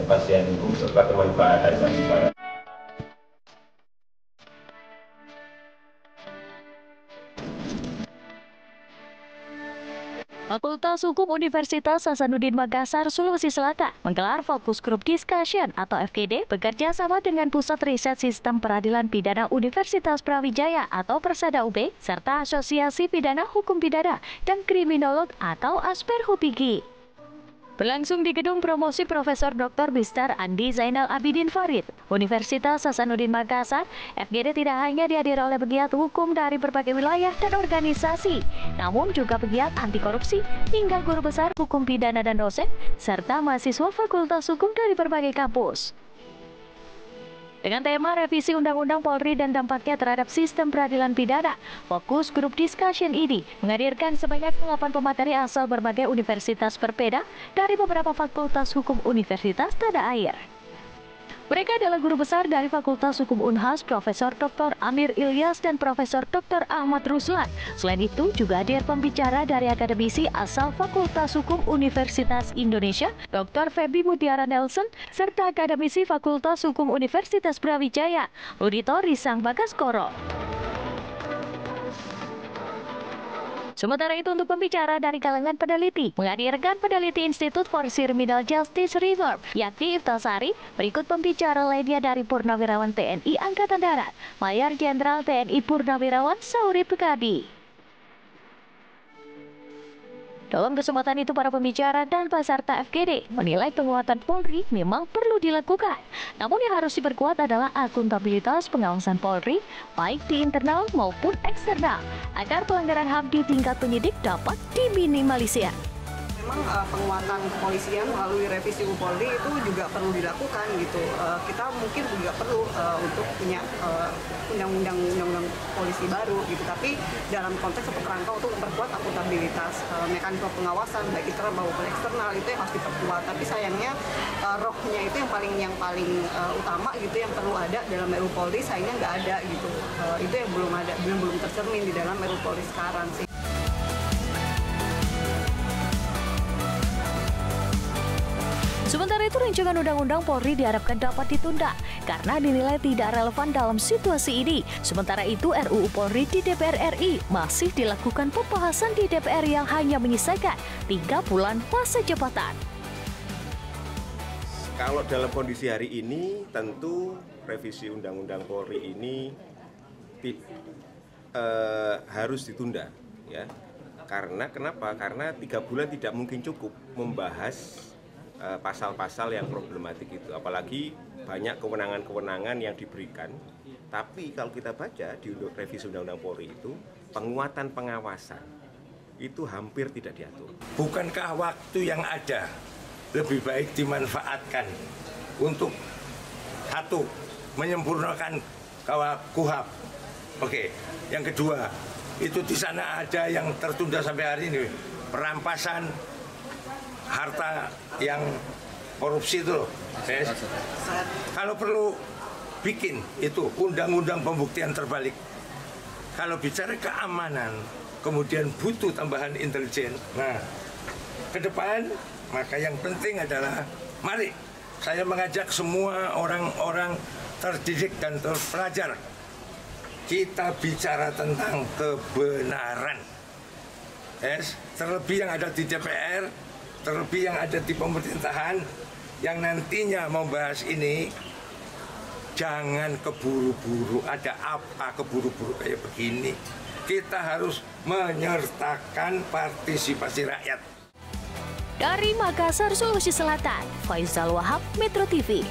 pasien hukum serta kewajiban. Fakultas Hukum Universitas Hasanuddin Makassar, Sulawesi Selatan menggelar Focus Group Discussion atau FGD bekerja sama dengan Pusat Riset Sistem Peradilan Pidana Universitas Brawijaya atau Persada UB serta Asosiasi Pidana Hukum Pidana dan Kriminolog atau Asper Hupigi. Berlangsung di Gedung Promosi Profesor Dr. Bistar Andi Zainal Abidin Farid, Universitas Hasanuddin Makassar. FGD tidak hanya dihadiri oleh pegiat hukum dari berbagai wilayah dan organisasi, namun juga pegiat anti korupsi hingga guru besar hukum pidana dan dosen, serta mahasiswa Fakultas Hukum dari berbagai kampus. Dengan tema revisi Undang-Undang Polri dan dampaknya terhadap sistem peradilan pidana, Fokus Group Discussion ini menghadirkan sebanyak 8 pemateri asal berbagai universitas berbeda dari beberapa fakultas hukum universitas tanah air. Mereka adalah guru besar dari Fakultas Hukum Unhas, Profesor Dr. Amir Ilyas dan Profesor Dr. Ahmad Ruslan. Selain itu, juga hadir pembicara dari akademisi asal Fakultas Hukum Universitas Indonesia, Dr. Feby Mutiara Nelson, serta akademisi Fakultas Hukum Universitas Brawijaya, Ludito Risang Bagaskoro. Sementara itu, untuk pembicara dari kalangan peneliti, menghadirkan peneliti Institute for Criminal Justice Reform, yakni Iftasari. Berikut pembicara lainnya dari Purnawirawan TNI Angkatan Darat, Mayor Jenderal TNI Purnawirawan Sauri Pekadi. Dalam kesempatan itu, para pembicara dan peserta FGD menilai penguatan Polri memang perlu dilakukan. Namun yang harus diperkuat adalah akuntabilitas pengawasan Polri, baik di internal maupun eksternal, agar pelanggaran HAM di tingkat penyidik dapat diminimalisir. Memang penguatan kepolisian melalui revisi UU Polri itu juga perlu dilakukan gitu. Kita mungkin juga perlu untuk punya undang-undang polisi baru gitu. Tapi dalam konteks atau kerangka untuk memperkuat akuntabilitas, mekanisme pengawasan baik internal maupun eksternal itu yang harus diperkuat. Tapi sayangnya rohnya itu yang paling utama gitu yang perlu ada dalam RUU Polri sayangnya nggak ada gitu. Itu yang belum tercermin di dalam RUU Polri sekarang sih. Sementara itu, rancangan Undang-Undang Polri diharapkan dapat ditunda karena dinilai tidak relevan dalam situasi ini. Sementara itu, RUU Polri di DPR RI masih dilakukan pembahasan di DPR yang hanya menyisakan 3 bulan masa jabatan. Kalau dalam kondisi hari ini, tentu revisi Undang-Undang Polri ini harus ditunda, ya. Karena kenapa? Karena 3 bulan tidak mungkin cukup membahas pasal-pasal yang problematik itu, apalagi banyak kewenangan-kewenangan yang diberikan. Tapi kalau kita baca di revisi Undang-Undang Polri itu, penguatan pengawasan itu hampir tidak diatur. Bukankah waktu yang ada lebih baik dimanfaatkan untuk satu, menyempurnakan KUHP. Oke, yang kedua, itu di sana ada yang tertunda sampai hari ini, perampasan harta yang korupsi itu loh. Kalau perlu bikin itu undang-undang pembuktian terbalik. Kalau bicara keamanan, kemudian butuh tambahan intelijen. Nah, ke depan maka yang penting adalah mari saya mengajak semua orang-orang terdidik dan terpelajar. Kita bicara tentang kebenaran. Terlebih yang ada di DPR, terlebih yang ada di pemerintahan yang nantinya membahas ini, jangan keburu-buru. Ada apa keburu-buru kayak begini? Kita harus menyertakan partisipasi rakyat. Dari Makassar, Sulawesi Selatan, Faisal Wahab, Metro TV.